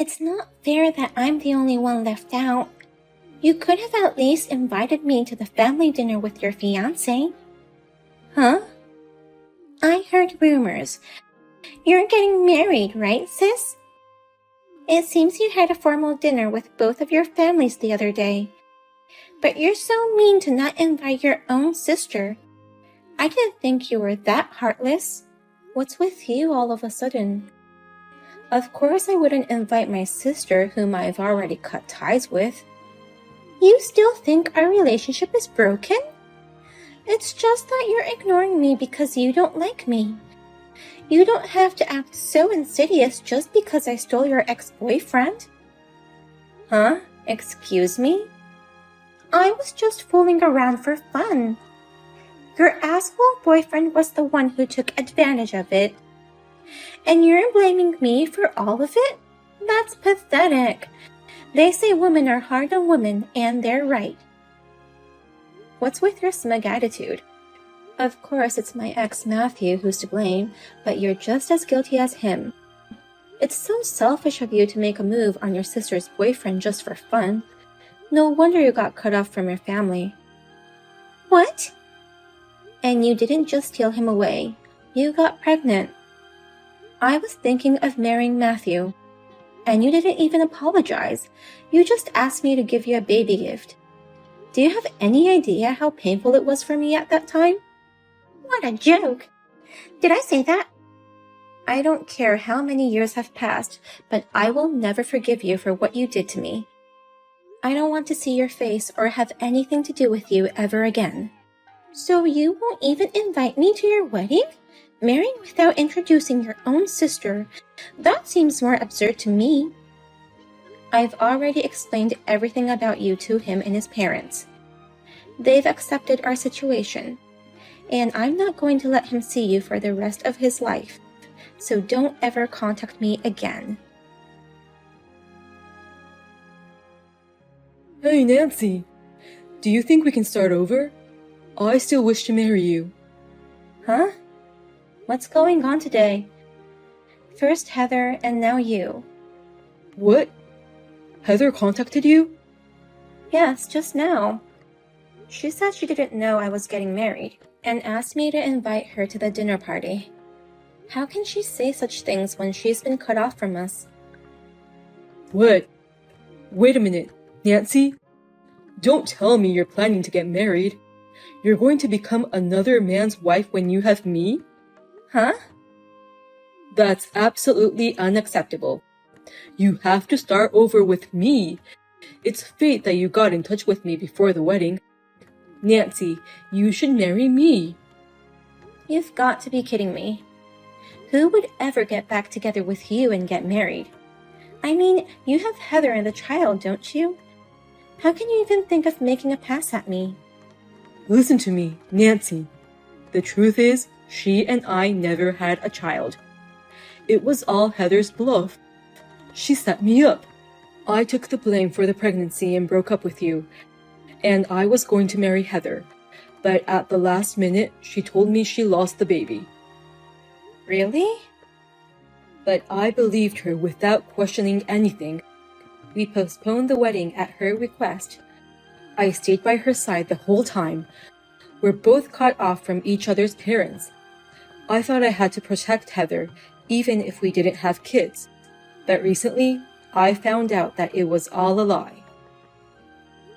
It's not fair that I'm the only one left out. You could have at least invited me to the family dinner with your fiancé. Huh? I heard rumors. You're getting married, right, sis? It seems you had a formal dinner with both of your families the other day. But you're so mean to not invite your own sister. I didn't think you were that heartless. What's with you all of a sudden? Of course I wouldn't invite my sister whom I've already cut ties with. You still think our relationship is broken? It's just that you're ignoring me because you don't like me. You don't have to act so insidious just because I stole your ex-boyfriend. Huh? Excuse me? I was just fooling around for fun. Your asshole boyfriend was the one who took advantage of it. And you're blaming me for all of it? That's pathetic. They say women are hard on women, and they're right. What's with your smug attitude? Of course, it's my ex Matthew who's to blame, but you're just as guilty as him. It's so selfish of you to make a move on your sister's boyfriend just for fun. No wonder you got cut off from your family. What? And you didn't just steal him away. You got pregnant. I was thinking of marrying Matthew. And you didn't even apologize. You just asked me to give you a baby gift. Do you have any idea how painful it was for me at that time? What a joke! Did I say that? I don't care how many years have passed, but I will never forgive you for what you did to me. I don't want to see your face or have anything to do with you ever again. So you won't even invite me to your wedding? Marrying without introducing your own sister? That seems more absurd to me. I've already explained everything about you to him and his parents. They've accepted our situation, and I'm not going to let him see you for the rest of his life, so don't ever contact me again. Hey, Nancy. Do you think we can start over? I still wish to marry you. Huh? What's going on today? First Heather, and now you. What? Heather contacted you? Yes, just now. She said she didn't know I was getting married, and asked me to invite her to the dinner party. How can she say such things when she's been cut off from us? What? Wait a minute, Nancy? Don't tell me you're planning to get married. You're going to become another man's wife when you have me? Huh? That's absolutely unacceptable. You have to start over with me. It's fate that you got in touch with me before the wedding. Nancy, you should marry me. You've got to be kidding me. Who would ever get back together with you and get married? I mean, you have Heather and the child, don't you? How can you even think of making a pass at me? Listen to me, Nancy. The truth is, she and I never had a child. It was all Heather's bluff. She set me up. I took the blame for the pregnancy and broke up with you. And I was going to marry Heather. But at the last minute, she told me she lost the baby. Really? But I believed her without questioning anything. We postponed the wedding at her request. I stayed by her side the whole time. We're both cut off from each other's parents. I thought I had to protect Heather, even if we didn't have kids. But recently, I found out that it was all a lie.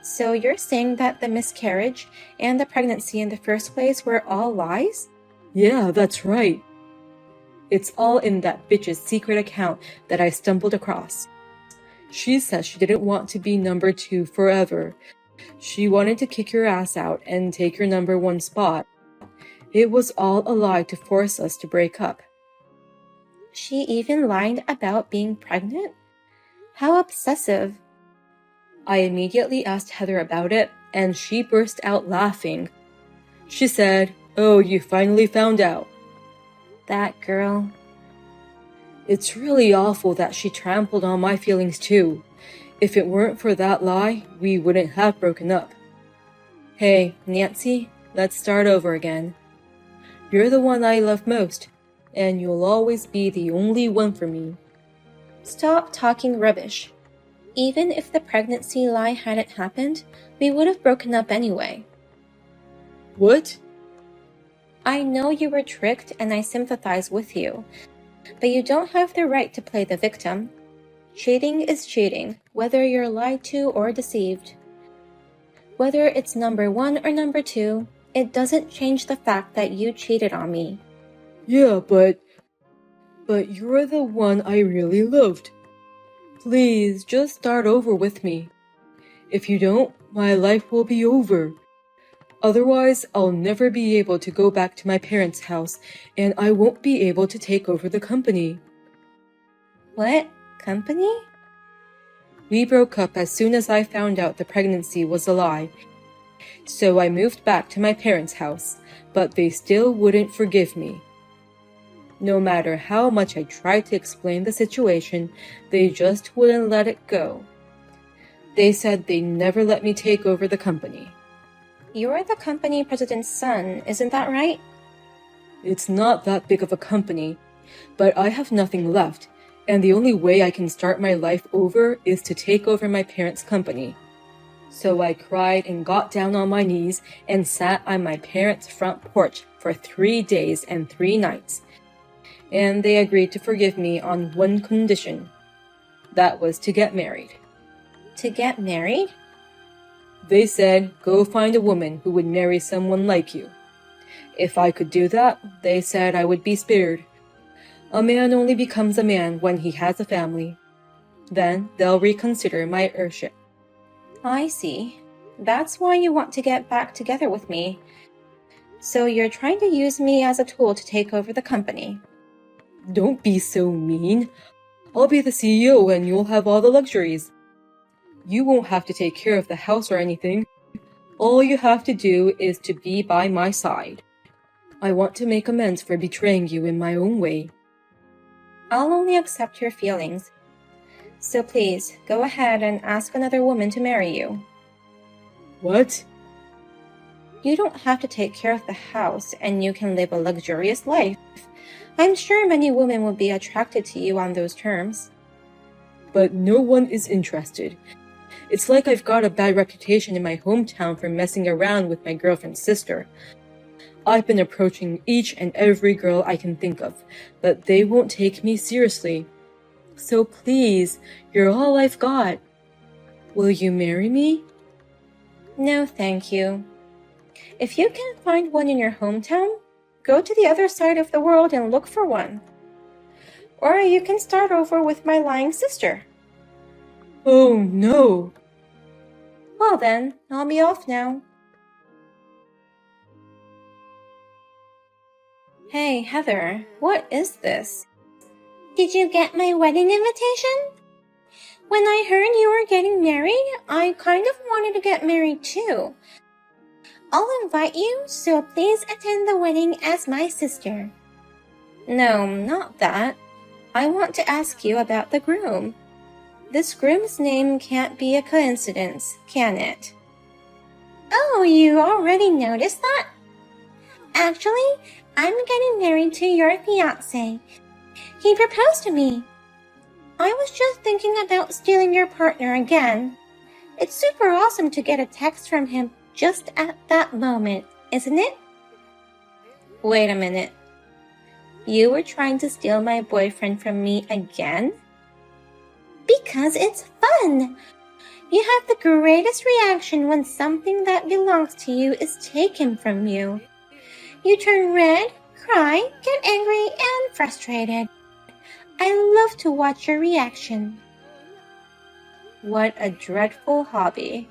So you're saying that the miscarriage and the pregnancy in the first place were all lies? Yeah, that's right. It's all in that bitch's secret account that I stumbled across. She says she didn't want to be number 2 forever. She wanted to kick your ass out and take your number 1 spot. It was all a lie to force us to break up. She even lied about being pregnant? How obsessive. I immediately asked Heather about it, and she burst out laughing. She said, "Oh, you finally found out." That girl. It's really awful that she trampled on my feelings too. If it weren't for that lie, we wouldn't have broken up. Hey, Nancy, let's start over again. You're the one I love most, and you'll always be the only one for me. Stop talking rubbish. Even if the pregnancy lie hadn't happened, we would have broken up anyway. What? I know you were tricked and I sympathize with you, but you don't have the right to play the victim. Cheating is cheating, whether you're lied to or deceived. Whether it's number 1 or number 2, it doesn't change the fact that you cheated on me. Yeah, but you're the one I really loved. Please, just start over with me. If you don't, my life will be over. Otherwise, I'll never be able to go back to my parents' house, and I won't be able to take over the company. What? Company? We broke up as soon as I found out the pregnancy was a lie. So I moved back to my parents' house, but they still wouldn't forgive me. No matter how much I tried to explain the situation, they just wouldn't let it go. They said they'd never let me take over the company. You're the company president's son, isn't that right? It's not that big of a company, but I have nothing left, and the only way I can start my life over is to take over my parents' company. So I cried and got down on my knees and sat on my parents' front porch for 3 days and 3 nights. And they agreed to forgive me on one condition. That was to get married. To get married? They said, go find a woman who would marry someone like you. If I could do that, they said I would be spared. A man only becomes a man when he has a family. Then they'll reconsider my heirship. I see. That's why you want to get back together with me. So you're trying to use me as a tool to take over the company. Don't be so mean. I'll be the CEO and you'll have all the luxuries. You won't have to take care of the house or anything. All you have to do is to be by my side. I want to make amends for betraying you in my own way. I'll only accept your feelings. So please, go ahead and ask another woman to marry you. What? You don't have to take care of the house and you can live a luxurious life. I'm sure many women would be attracted to you on those terms. But no one is interested. It's like I've got a bad reputation in my hometown for messing around with my girlfriend's sister. I've been approaching each and every girl I can think of, but they won't take me seriously. So please, you're all I've got. Will you marry me? No, thank you. If you can't find one in your hometown, go to the other side of the world and look for one. Or you can start over with my lying sister. Oh, no. Well then, I'll be off now. Hey, Heather, what is this? Did you get my wedding invitation? When I heard you were getting married, I kind of wanted to get married too. I'll invite you, so please attend the wedding as my sister. No, not that. I want to ask you about the groom. This groom's name can't be a coincidence, can it? Oh, you already noticed that? Actually, I'm getting married to your fiancé. He proposed to me. I was just thinking about stealing your partner again. It's super awesome to get a text from him just at that moment, isn't it? Wait a minute. You were trying to steal my boyfriend from me again? Because it's fun. You have the greatest reaction when something that belongs to you is taken from you. You turn red, cry, get angry, and frustrated. I love to watch your reaction. What a dreadful hobby.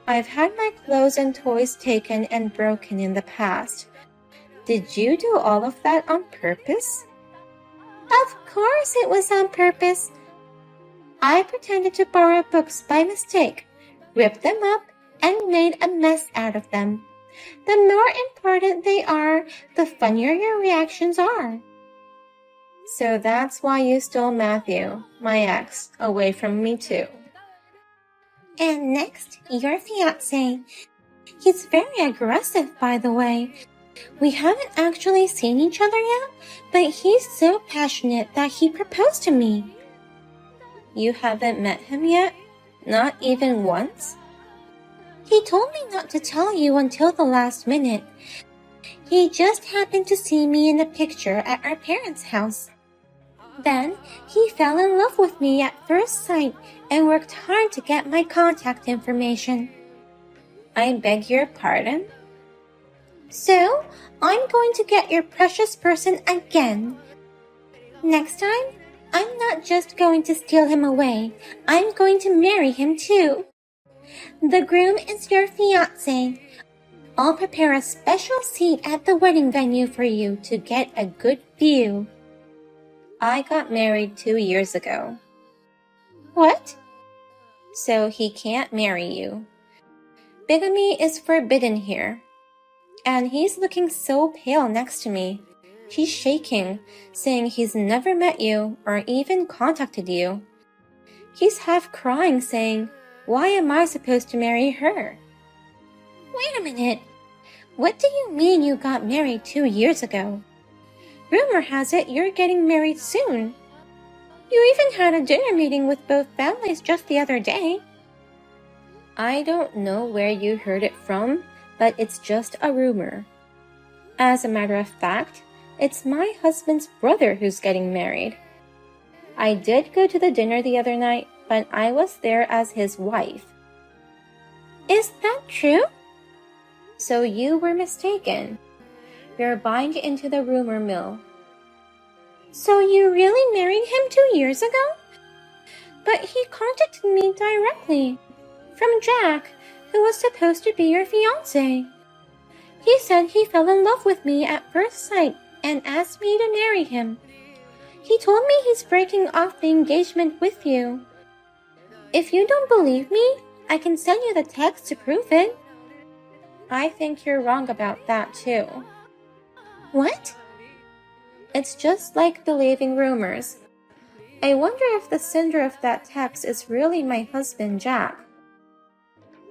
I've had my clothes and toys taken and broken in the past. Did you do all of that on purpose? Of course it was on purpose. I pretended to borrow books by mistake, ripped them up, and made a mess out of them. The more important they are, the funnier your reactions are. So that's why you stole Matthew, my ex, away from me too. And next, your fiancé. He's very aggressive, by the way. We haven't actually seen each other yet, but he's so passionate that he proposed to me. You haven't met him yet? Not even once? He told me not to tell you until the last minute. He just happened to see me in a picture at our parents' house. Then he fell in love with me at first sight and worked hard to get my contact information. I beg your pardon? So, I'm going to get your precious person again. Next time, I'm not just going to steal him away, I'm going to marry him too. The groom is your fiancé. I'll prepare a special seat at the wedding venue for you to get a good view. I got married 2 years ago. What? So he can't marry you. Bigamy is forbidden here. And he's looking so pale next to me. He's shaking, saying he's never met you or even contacted you. He's half crying, saying, "Why am I supposed to marry her?" Wait a minute. What do you mean you got married 2 years ago? Rumor has it you're getting married soon. You even had a dinner meeting with both families just the other day. I don't know where you heard it from, but it's just a rumor. As a matter of fact, it's my husband's brother who's getting married. I did go to the dinner the other night, but I was there as his wife. Is that true? So you were mistaken. You're buying into the rumor mill. So you really married him 2 years ago? But he contacted me directly. From Jack, who was supposed to be your fiancé. He said he fell in love with me at first sight and asked me to marry him. He told me he's breaking off the engagement with you. If you don't believe me, I can send you the text to prove it. I think you're wrong about that too. What? It's just like believing rumors. I wonder if the sender of that text is really my husband, Jack.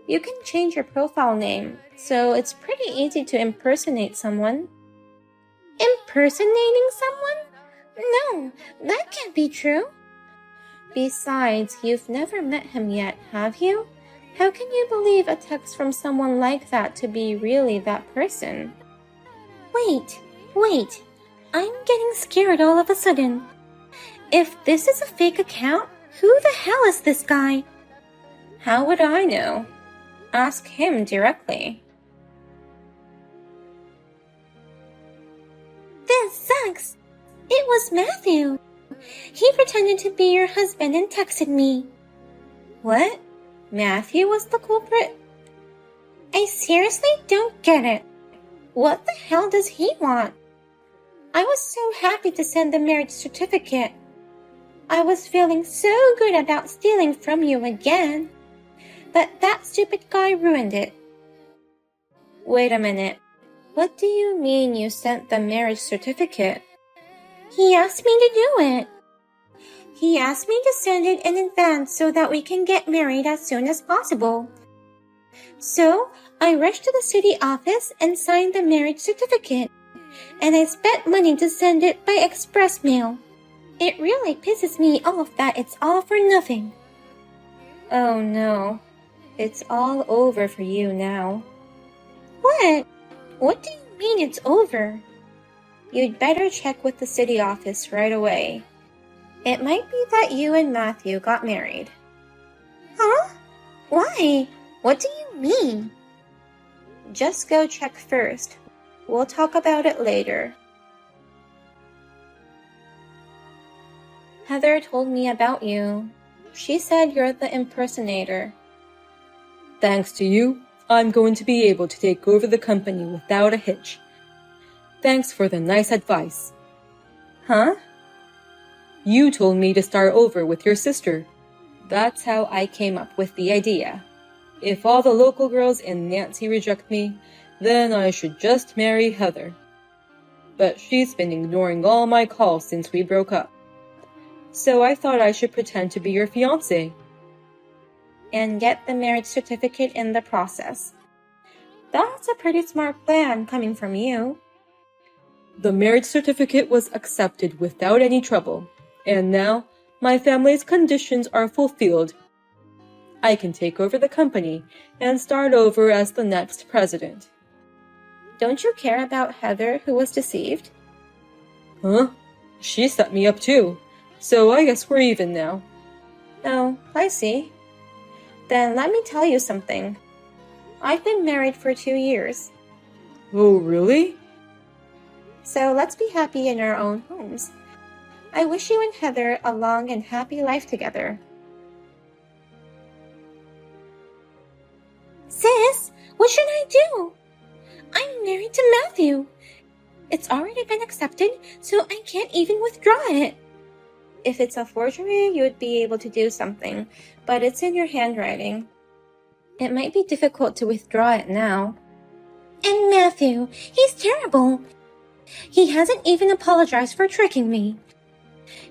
You can change your profile name, so it's pretty easy to impersonate someone. Impersonating someone? No, that can't be true. Besides, you've never met him yet, have you? How can you believe a text from someone like that to be really that person? Wait. I'm getting scared all of a sudden. If this is a fake account, who the hell is this guy? How would I know? Ask him directly. This sucks. It was Matthew. He pretended to be your husband and texted me. What? Matthew was the culprit? I seriously don't get it. What the hell does he want? I was so happy to send the marriage certificate. I was feeling so good about stealing from you again. But that stupid guy ruined it. Wait a minute. What do you mean you sent the marriage certificate? He asked me to do it. He asked me to send it in advance so that we can get married as soon as possible. So, I rushed to the city office and signed the marriage certificate. And I spent money to send it by express mail. It really pisses me off that it's all for nothing. Oh no. It's all over for you now. What? What do you mean it's over? You'd better check with the city office right away. It might be that you and Matthew got married. Huh? Why? What do you mean? Just go check first. We'll talk about it later. Heather told me about you. She said you're the impersonator. Thanks to you, I'm going to be able to take over the company without a hitch. Thanks for the nice advice. Huh? You told me to start over with your sister. That's how I came up with the idea. If all the local girls in Nancy reject me, then I should just marry Heather. But she's been ignoring all my calls since we broke up. So I thought I should pretend to be your fiancé. And get the marriage certificate in the process. That's a pretty smart plan coming from you. The marriage certificate was accepted without any trouble, and now my family's conditions are fulfilled, I can take over the company and start over as the next president. Don't you care about Heather, who was deceived? Huh? She set me up too, so I guess we're even now. Oh, I see. Then let me tell you something. I've been married for 2 years. Oh, really? So let's be happy in our own homes. I wish you and Heather a long and happy life together. Sis, what should I do? I'm married to Matthew. It's already been accepted, so I can't even withdraw it. If it's a forgery, you would be able to do something, but it's in your handwriting. It might be difficult to withdraw it now. And Matthew, he's terrible. He hasn't even apologized for tricking me.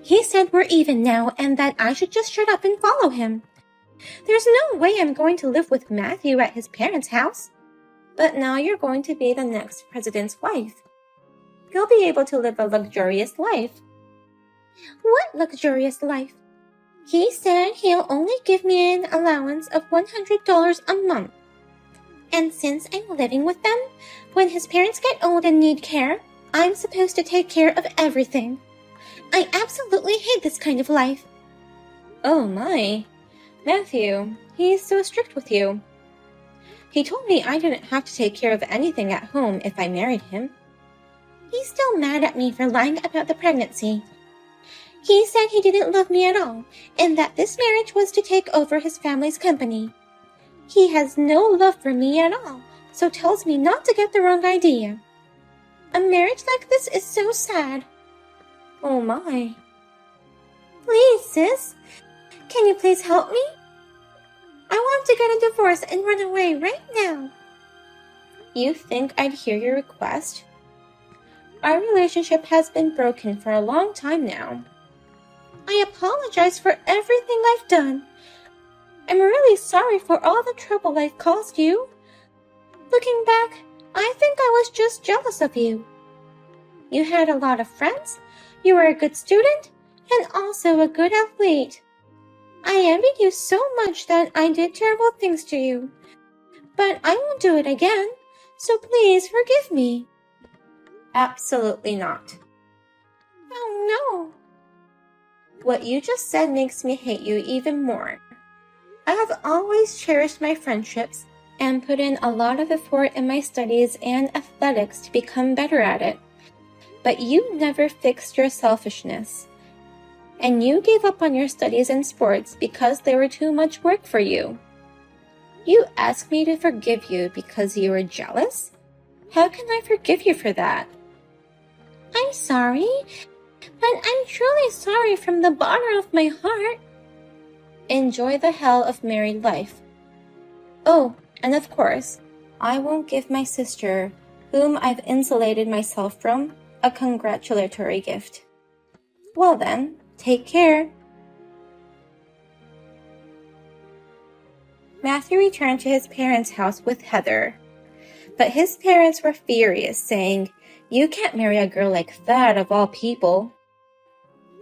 He said we're even now and that I should just shut up and follow him. There's no way I'm going to live with Matthew at his parents' house. But now you're going to be the next president's wife. You'll be able to live a luxurious life. What luxurious life? He said he'll only give me an allowance of $100 a month. And since I'm living with them, when his parents get old and need care, I'm supposed to take care of everything. I absolutely hate this kind of life. Oh my. Matthew, he's so strict with you. He told me I didn't have to take care of anything at home if I married him. He's still mad at me for lying about the pregnancy. He said he didn't love me at all, and that this marriage was to take over his family's company. He has no love for me at all, so tells me not to get the wrong idea. A marriage like this is so sad. Oh my. Please, sis, can you please help me? I want to get a divorce and run away right now. You think I'd hear your request? Our relationship has been broken for a long time now. I apologize for everything I've done. I'm really sorry for all the trouble I've caused you. Looking back, I think I was just jealous of you. You had a lot of friends, you were a good student, and also a good athlete. I envied you so much that I did terrible things to you. But I won't do it again, so please forgive me. Absolutely not. Oh no. What you just said makes me hate you even more. I have always cherished my friendships and put in a lot of effort in my studies and athletics to become better at it. But you never fixed your selfishness. And you gave up on your studies and sports because they were too much work for you. You asked me to forgive you because you were jealous? How can I forgive you for that? I'm sorry, but I'm truly sorry from the bottom of my heart. Enjoy the hell of married life. Oh, and of course, I won't give my sister, whom I've insulated myself from, a congratulatory gift. Well then, take care. Matthew returned to his parents' house with Heather. But his parents were furious, saying, "You can't marry a girl like that of all people.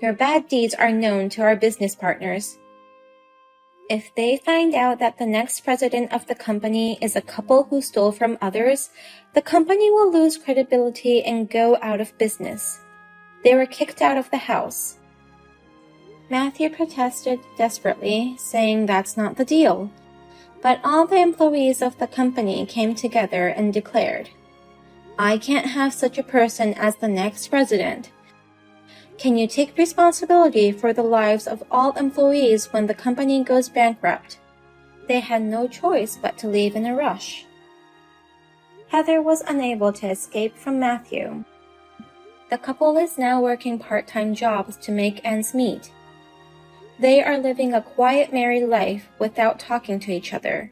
Your bad deeds are known to our business partners. If they find out that the next president of the company is a couple who stole from others, the company will lose credibility and go out of business." They were kicked out of the house. Matthew protested desperately, saying that's not the deal. But all the employees of the company came together and declared, "I can't have such a person as the next president. Can you take responsibility for the lives of all employees when the company goes bankrupt?" They had no choice but to leave in a rush. Heather was unable to escape from Matthew. The couple is now working part-time jobs to make ends meet. They are living a quiet married life without talking to each other.